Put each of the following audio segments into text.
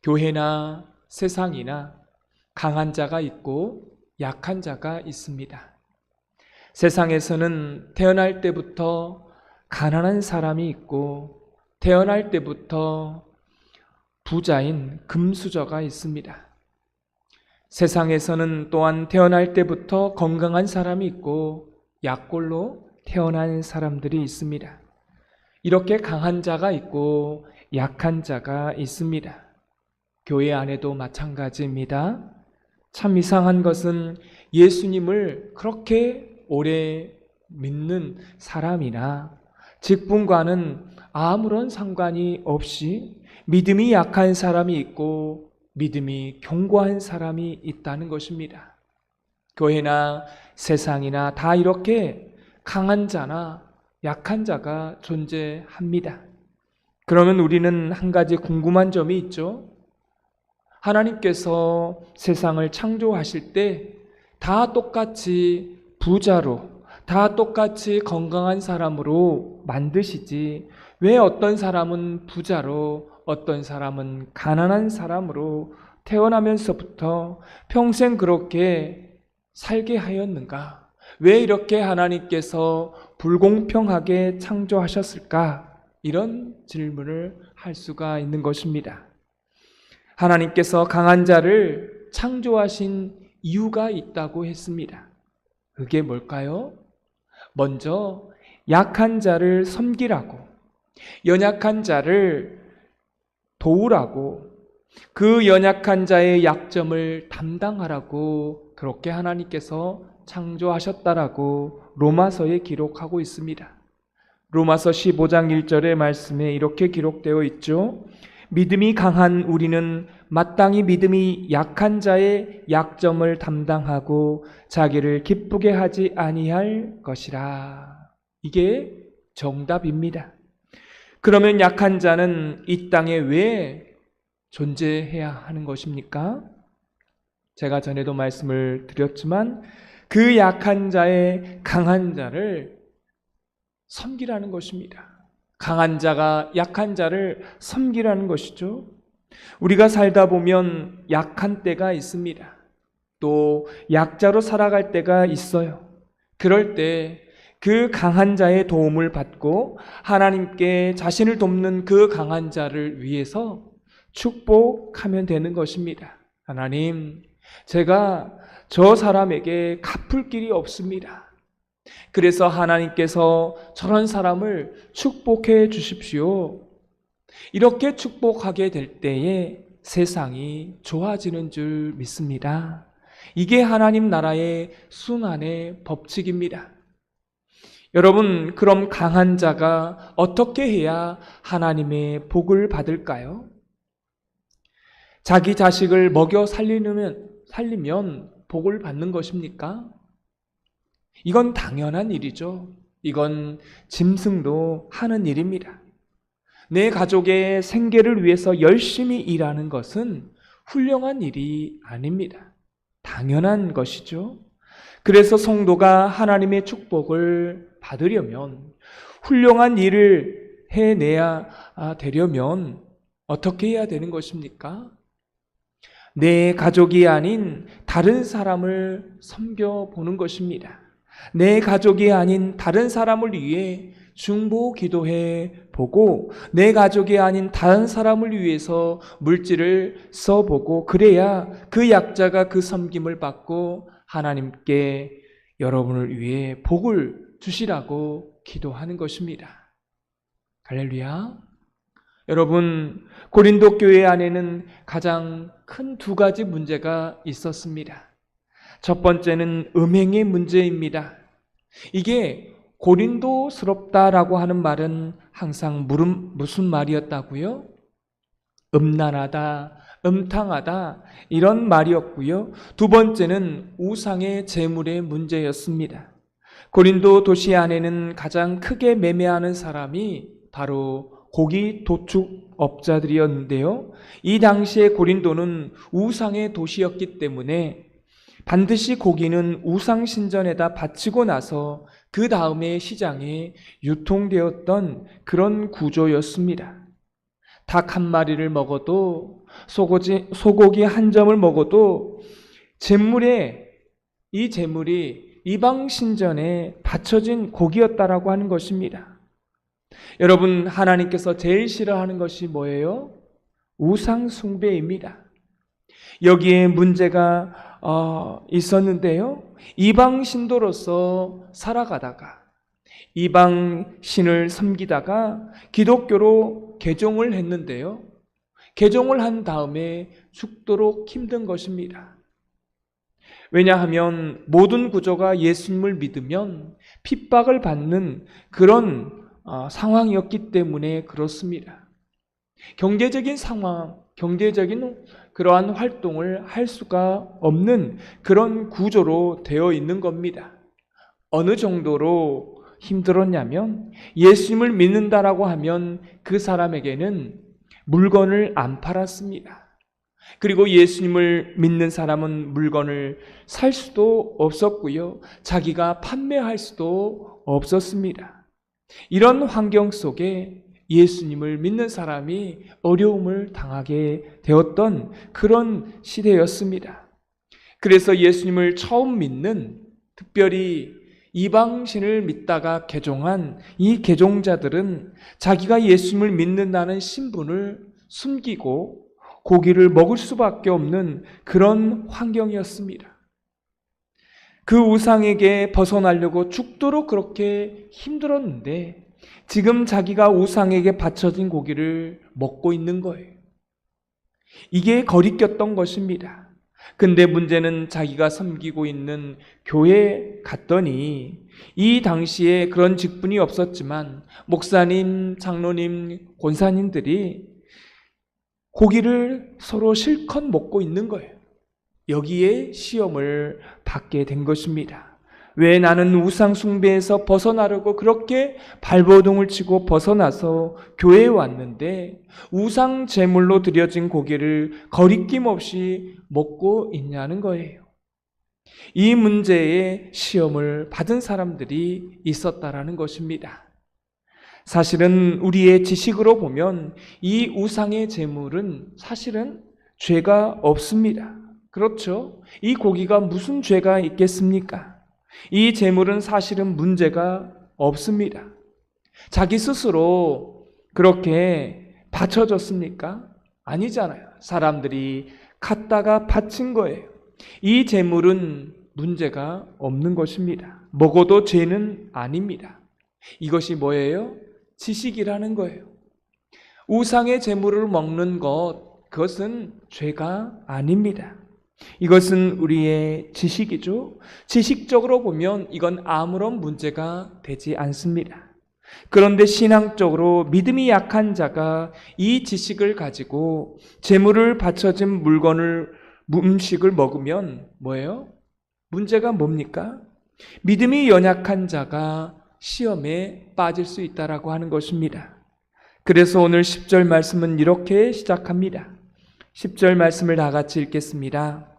교회나 세상이나 강한 자가 있고 약한 자가 있습니다. 세상에서는 태어날 때부터 가난한 사람이 있고 태어날 때부터 부자인 금수저가 있습니다. 세상에서는 또한 태어날 때부터 건강한 사람이 있고 약골로 태어난 사람들이 있습니다. 이렇게 강한 자가 있고 약한 자가 있습니다. 교회 안에도 마찬가지입니다. 참 이상한 것은 예수님을 그렇게 오래 믿는 사람이나 직분과는 아무런 상관이 없이 믿음이 약한 사람이 있고 믿음이 견고한 사람이 있다는 것입니다. 교회나 세상이나 다 이렇게 강한 자나 약한 자가 존재합니다. 그러면 우리는 한 가지 궁금한 점이 있죠. 하나님께서 세상을 창조하실 때 다 똑같이 부자로, 다 똑같이 건강한 사람으로 만드시지 왜 어떤 사람은 부자로 어떤 사람은 가난한 사람으로 태어나면서부터 평생 그렇게 살게 하였는가? 왜 이렇게 하나님께서 불공평하게 창조하셨을까? 이런 질문을 할 수가 있는 것입니다. 하나님께서 강한 자를 창조하신 이유가 있다고 했습니다. 그게 뭘까요? 먼저 약한 자를 섬기라고, 연약한 자를 도우라고, 그 연약한 자의 약점을 담당하라고 그렇게 하나님께서 창조하셨다라고 로마서에 기록하고 있습니다. 로마서 15장 1절의 말씀에 이렇게 기록되어 있죠. 믿음이 강한 우리는 마땅히 믿음이 약한 자의 약점을 담당하고 자기를 기쁘게 하지 아니할 것이라. 이게 정답입니다. 그러면 약한 자는 이 땅에 왜 존재해야 하는 것입니까? 제가 전에도 말씀을 드렸지만 그 약한 자의 강한 자를 섬기라는 것입니다. 강한 자가 약한 자를 섬기라는 것이죠. 우리가 살다 보면 약한 때가 있습니다. 또 약자로 살아갈 때가 있어요. 그럴 때 그 강한 자의 도움을 받고 하나님께 자신을 돕는 그 강한 자를 위해서 축복하면 되는 것입니다. 하나님, 제가 저 사람에게 갚을 길이 없습니다. 그래서 하나님께서 저런 사람을 축복해 주십시오. 이렇게 축복하게 될 때에 세상이 좋아지는 줄 믿습니다. 이게 하나님 나라의 순환의 법칙입니다. 여러분, 그럼 강한 자가 어떻게 해야 하나님의 복을 받을까요? 자기 자식을 먹여 살리면 복을 받는 것입니까? 이건 당연한 일이죠. 이건 짐승도 하는 일입니다. 내 가족의 생계를 위해서 열심히 일하는 것은 훌륭한 일이 아닙니다. 당연한 것이죠. 그래서 성도가 하나님의 축복을 받으려면, 훌륭한 일을 해내야 되려면 어떻게 해야 되는 것입니까? 내 가족이 아닌 다른 사람을 섬겨보는 것입니다. 내 가족이 아닌 다른 사람을 위해 중보 기도해 보고 내 가족이 아닌 다른 사람을 위해서 물질을 써보고 그래야 그 약자가 그 섬김을 받고 하나님께 여러분을 위해 복을 주시라고 기도하는 것입니다. 할렐루야. 여러분, 고린도 교회 안에는 가장 큰 두 가지 문제가 있었습니다. 첫 번째는 음행의 문제입니다. 이게 고린도스럽다라고 하는 말은 항상 무슨 말이었다고요? 음란하다, 음탕하다 이런 말이었고요. 두 번째는 우상의 제물의 문제였습니다. 고린도 도시 안에는 가장 크게 매매하는 사람이 바로 고기 도축업자들이었는데요. 이 당시에 고린도는 우상의 도시였기 때문에 반드시 고기는 우상 신전에다 바치고 나서 그 다음에 시장에 유통되었던 그런 구조였습니다. 닭 한 마리를 먹어도 소고기 한 점을 먹어도 이 재물이 이방 신전에 바쳐진 고기였다라고 하는 것입니다. 여러분, 하나님께서 제일 싫어하는 것이 뭐예요? 우상 숭배입니다. 여기에 문제가 있었는데요. 이방 신도로서 살아가다가 이방 신을 섬기다가 기독교로 개종을 했는데요. 개종을 한 다음에 죽도록 힘든 것입니다. 왜냐하면 모든 구조가 예수님을 믿으면 핍박을 받는 그런 상황이었기 때문에 그렇습니다. 경제적인 상황, 경제적인 그러한 활동을 할 수가 없는 그런 구조로 되어 있는 겁니다. 어느 정도로 힘들었냐면 예수님을 믿는다라고 하면 그 사람에게는 물건을 안 팔았습니다. 그리고 예수님을 믿는 사람은 물건을 살 수도 없었고요. 자기가 판매할 수도 없었습니다. 이런 환경 속에 예수님을 믿는 사람이 어려움을 당하게 되었던 그런 시대였습니다. 그래서 예수님을 처음 믿는, 특별히 이방신을 믿다가 개종한 이 개종자들은 자기가 예수님을 믿는다는 신분을 숨기고 고기를 먹을 수밖에 없는 그런 환경이었습니다. 그 우상에게 벗어나려고 죽도록 그렇게 힘들었는데 지금 자기가 우상에게 바쳐진 고기를 먹고 있는 거예요. 이게 거리꼈던 것입니다. 근데 문제는 자기가 섬기고 있는 교회에 갔더니 이 당시에 그런 직분이 없었지만 목사님, 장로님, 권사님들이 고기를 서로 실컷 먹고 있는 거예요. 여기에 시험을 받게 된 것입니다. 왜 나는 우상 숭배에서 벗어나려고 그렇게 발버둥을 치고 벗어나서 교회에 왔는데 우상 제물로 드려진 고기를 거리낌 없이 먹고 있냐는 거예요. 이 문제에 시험을 받은 사람들이 있었다라는 것입니다. 사실은 우리의 지식으로 보면 이 우상의 제물은 사실은 죄가 없습니다. 그렇죠? 이 고기가 무슨 죄가 있겠습니까? 이 제물은 사실은 문제가 없습니다. 자기 스스로 그렇게 바쳐졌습니까? 아니잖아요. 사람들이 갖다가 바친 거예요. 이 제물은 문제가 없는 것입니다. 먹어도 죄는 아닙니다. 이것이 뭐예요? 지식이라는 거예요. 우상의 제물을 먹는 그것은 죄가 아닙니다. 이것은 우리의 지식이죠. 지식적으로 보면 이건 아무런 문제가 되지 않습니다. 그런데 신앙적으로 믿음이 약한 자가 이 지식을 가지고 제물을 바쳐진 음식을 먹으면 뭐예요? 문제가 뭡니까? 믿음이 연약한 자가 시험에 빠질 수 있다라고 하는 것입니다. 그래서 오늘 10절 말씀은 이렇게 시작합니다. 10절 말씀을 다 같이 읽겠습니다.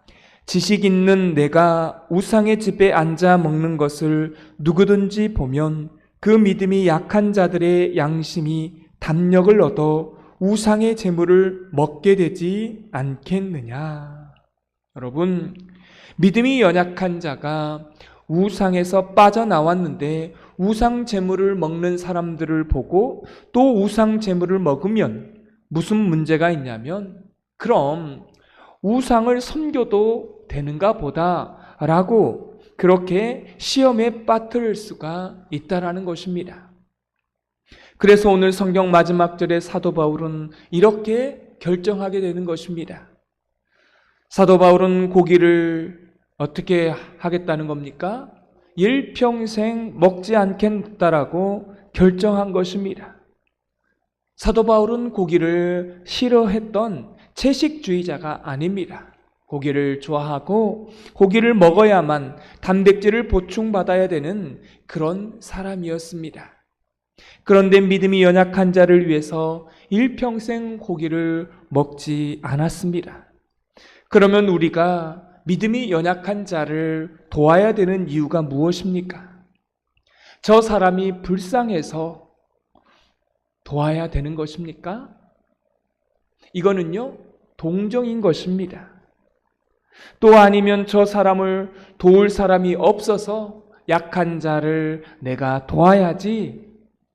지식 있는 내가 우상의 집에 앉아 먹는 것을 누구든지 보면 그 믿음이 약한 자들의 양심이 담력을 얻어 우상의 제물을 먹게 되지 않겠느냐. 여러분, 믿음이 연약한 자가 우상에서 빠져나왔는데 우상 제물을 먹는 사람들을 보고 또 우상 제물을 먹으면 무슨 문제가 있냐면 그럼 우상을 섬겨도 되는가 보다 라고 그렇게 시험에 빠뜨릴 수가 있다라는 것입니다. 그래서 오늘 성경 마지막 절에 사도 바울은 이렇게 결정하게 되는 것입니다. 사도 바울은 고기를 어떻게 하겠다는 겁니까? 일평생 먹지 않겠다라고 결정한 것입니다. 사도 바울은 고기를 싫어했던 채식주의자가 아닙니다. 고기를 좋아하고 고기를 먹어야만 단백질을 보충받아야 되는 그런 사람이었습니다. 그런데 믿음이 연약한 자를 위해서 일평생 고기를 먹지 않았습니다. 그러면 우리가 믿음이 연약한 자를 도와야 되는 이유가 무엇입니까? 저 사람이 불쌍해서 도와야 되는 것입니까? 이거는요, 동정인 것입니다. 또 아니면 저 사람을 도울 사람이 없어서 약한 자를 내가 도와야지.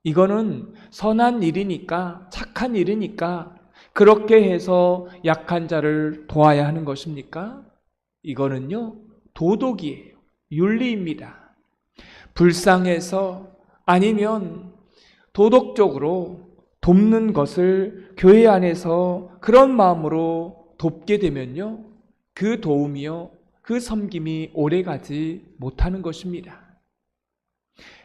이거는 선한 일이니까, 착한 일이니까 그렇게 해서 약한 자를 도와야 하는 것입니까? 이거는요, 도덕이에요. 윤리입니다. 불쌍해서 아니면 도덕적으로 돕는 것을 교회 안에서 그런 마음으로 돕게 되면요, 그 도움이요, 그 섬김이 오래가지 못하는 것입니다.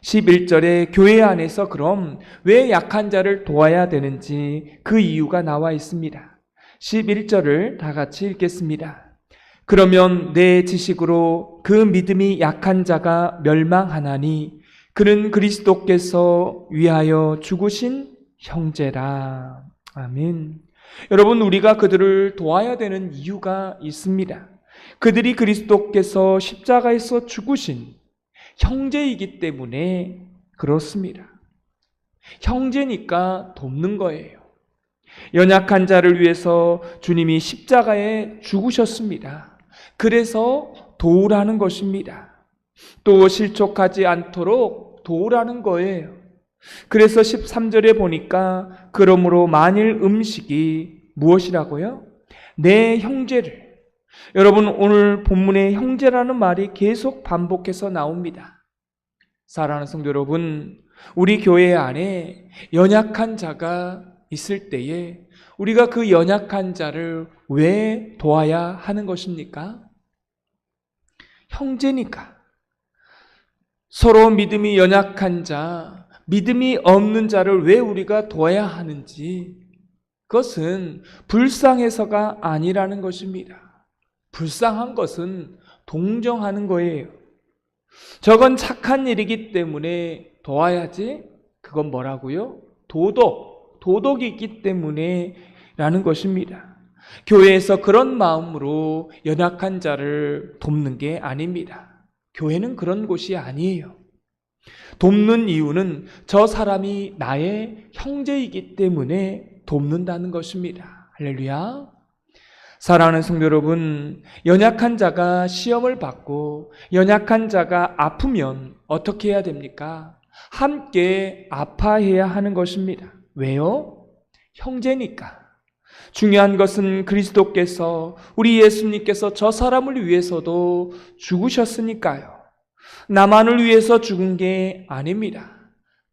11절에 교회 안에서 그럼 왜 약한 자를 도와야 되는지 그 이유가 나와 있습니다. 11절을 다 같이 읽겠습니다. 그러면 내 지식으로 그 믿음이 약한 자가 멸망하나니 그는 그리스도께서 위하여 죽으신 형제라. 아멘. 여러분, 우리가 그들을 도와야 되는 이유가 있습니다. 그들이 그리스도께서 십자가에서 죽으신 형제이기 때문에 그렇습니다. 형제니까 돕는 거예요. 연약한 자를 위해서 주님이 십자가에 죽으셨습니다. 그래서 도우라는 것입니다. 또 실족하지 않도록 도우라는 거예요. 그래서 13절에 보니까 그러므로 만일 음식이 무엇이라고요? 내 형제를. 여러분, 오늘 본문에 형제라는 말이 계속 반복해서 나옵니다. 사랑하는 성도 여러분, 우리 교회 안에 연약한 자가 있을 때에 우리가 그 연약한 자를 왜 도와야 하는 것입니까? 형제니까. 서로 믿음이 연약한 자, 믿음이 없는 자를 왜 우리가 도와야 하는지, 그것은 불쌍해서가 아니라는 것입니다. 불쌍한 것은 동정하는 거예요. 저건 착한 일이기 때문에 도와야지. 그건 뭐라고요? 도덕이 있기 때문에 라는 것입니다. 교회에서 그런 마음으로 연약한 자를 돕는 게 아닙니다. 교회는 그런 곳이 아니에요. 돕는 이유는 저 사람이 나의 형제이기 때문에 돕는다는 것입니다. 할렐루야. 사랑하는 성도 여러분, 연약한 자가 시험을 받고 연약한 자가 아프면 어떻게 해야 됩니까? 함께 아파해야 하는 것입니다. 왜요? 형제니까. 중요한 것은 그리스도께서, 우리 예수님께서 저 사람을 위해서도 죽으셨으니까요. 나만을 위해서 죽은 게 아닙니다.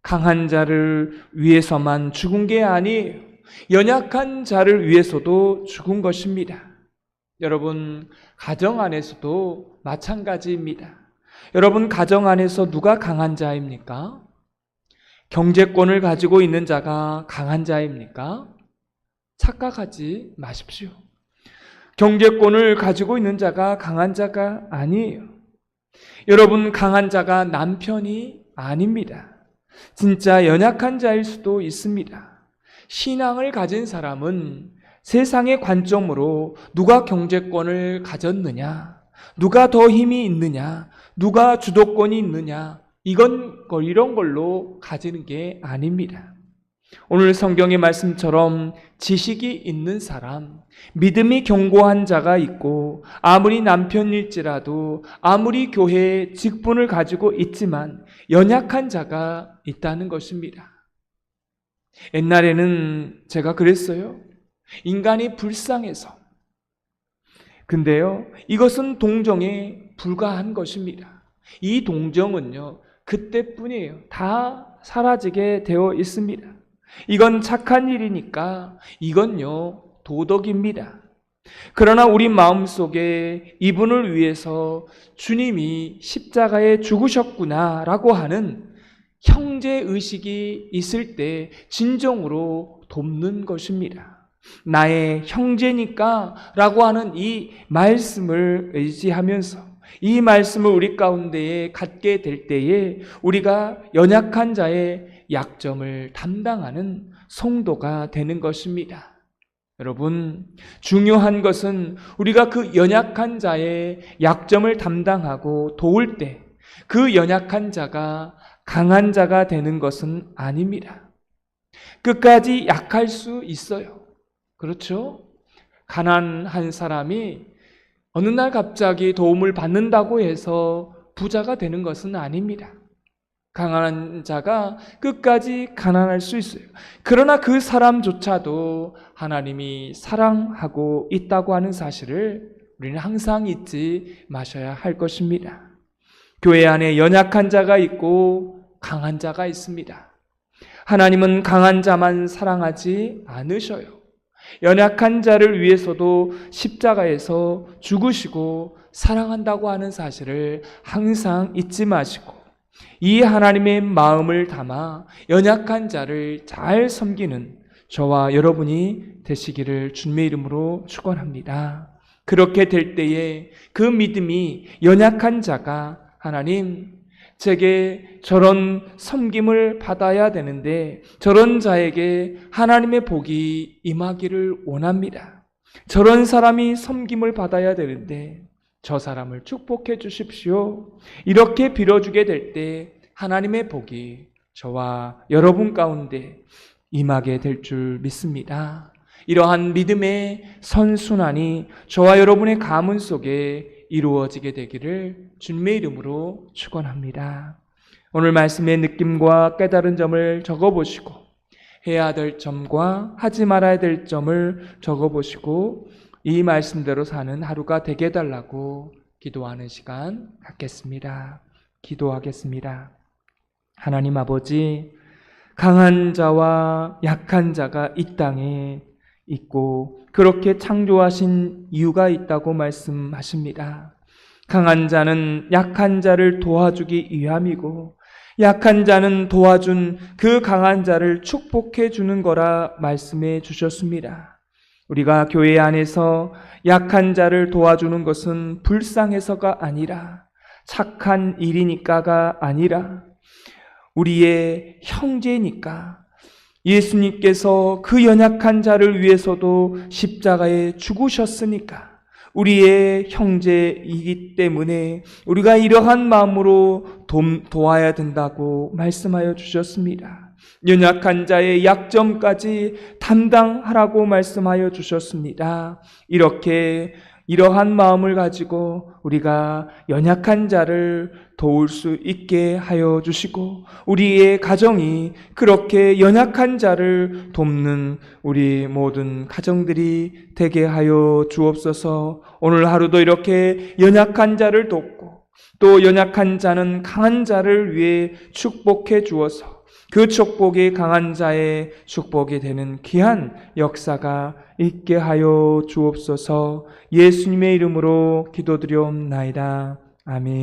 강한 자를 위해서만 죽은 게 아니에요. 연약한 자를 위해서도 죽은 것입니다. 여러분, 가정 안에서도 마찬가지입니다. 여러분, 가정 안에서 누가 강한 자입니까? 경제권을 가지고 있는 자가 강한 자입니까? 착각하지 마십시오. 경제권을 가지고 있는 자가 강한 자가 아니에요. 여러분, 강한 자가 남편이 아닙니다. 진짜 연약한 자일 수도 있습니다. 신앙을 가진 사람은 세상의 관점으로 누가 경제권을 가졌느냐, 누가 더 힘이 있느냐, 누가 주도권이 있느냐, 이런 걸로 가지는 게 아닙니다. 오늘 성경의 말씀처럼 지식이 있는 사람, 믿음이 견고한 자가 있고 아무리 남편일지라도 아무리 교회에 직분을 가지고 있지만 연약한 자가 있다는 것입니다. 옛날에는 제가 그랬어요. 인간이 불쌍해서. 근데요, 이것은 동정에 불과한 것입니다. 이 동정은요, 그때뿐이에요. 다 사라지게 되어 있습니다. 이건 착한 일이니까 이건요, 도덕입니다. 그러나 우리 마음속에 이분을 위해서 주님이 십자가에 죽으셨구나라고 하는 형제의식이 있을 때 진정으로 돕는 것입니다. 나의 형제니까 라고 하는 이 말씀을 의지하면서 이 말씀을 우리 가운데에 갖게 될 때에 우리가 연약한 자의 약점을 담당하는 성도가 되는 것입니다. 여러분, 중요한 것은 우리가 그 연약한 자의 약점을 담당하고 도울 때 그 연약한 자가 강한 자가 되는 것은 아닙니다. 끝까지 약할 수 있어요. 그렇죠? 가난한 사람이 어느 날 갑자기 도움을 받는다고 해서 부자가 되는 것은 아닙니다. 가난한 자가 끝까지 가난할 수 있어요. 그러나 그 사람조차도 하나님이 사랑하고 있다고 하는 사실을 우리는 항상 잊지 마셔야 할 것입니다. 교회 안에 연약한 자가 있고 강한 자가 있습니다. 하나님은 강한 자만 사랑하지 않으셔요. 연약한 자를 위해서도 십자가에서 죽으시고 사랑한다고 하는 사실을 항상 잊지 마시고 이 하나님의 마음을 담아 연약한 자를 잘 섬기는 저와 여러분이 되시기를 주님의 이름으로 축원합니다. 그렇게 될 때에 그 믿음이 연약한 자가 하나님, 제게 저런 섬김을 받아야 되는데 저런 자에게 하나님의 복이 임하기를 원합니다. 저런 사람이 섬김을 받아야 되는데 저 사람을 축복해 주십시오. 이렇게 빌어주게 될 때 하나님의 복이 저와 여러분 가운데 임하게 될 줄 믿습니다. 이러한 믿음의 선순환이 저와 여러분의 가문 속에 이루어지게 되기를 주님의 이름으로 축원합니다. 오늘 말씀의 느낌과 깨달은 점을 적어보시고 해야 될 점과 하지 말아야 될 점을 적어보시고 이 말씀대로 사는 하루가 되게 해달라고 기도하는 시간 갖겠습니다. 기도하겠습니다. 하나님 아버지, 강한 자와 약한 자가 이 땅에 있고 그렇게 창조하신 이유가 있다고 말씀하십니다. 강한 자는 약한 자를 도와주기 위함이고 약한 자는 도와준 그 강한 자를 축복해 주는 거라 말씀해 주셨습니다. 우리가 교회 안에서 약한 자를 도와주는 것은 불쌍해서가 아니라 착한 일이니까가 아니라 우리의 형제니까 예수님께서 그 연약한 자를 위해서도 십자가에 죽으셨으니까 우리의 형제이기 때문에 우리가 이러한 마음으로 도와야 된다고 말씀하여 주셨습니다. 연약한 자의 약점까지 담당하라고 말씀하여 주셨습니다. 이러한 마음을 가지고 우리가 연약한 자를 도울 수 있게 하여 주시고 우리의 가정이 그렇게 연약한 자를 돕는 우리 모든 가정들이 되게 하여 주옵소서. 오늘 하루도 이렇게 연약한 자를 돕고 또 연약한 자는 강한 자를 위해 축복해 주어서 그 축복이 강한 자의 축복이 되는 귀한 역사가 있게 하여 주옵소서. 예수님의 이름으로 기도드리옵나이다. 아멘.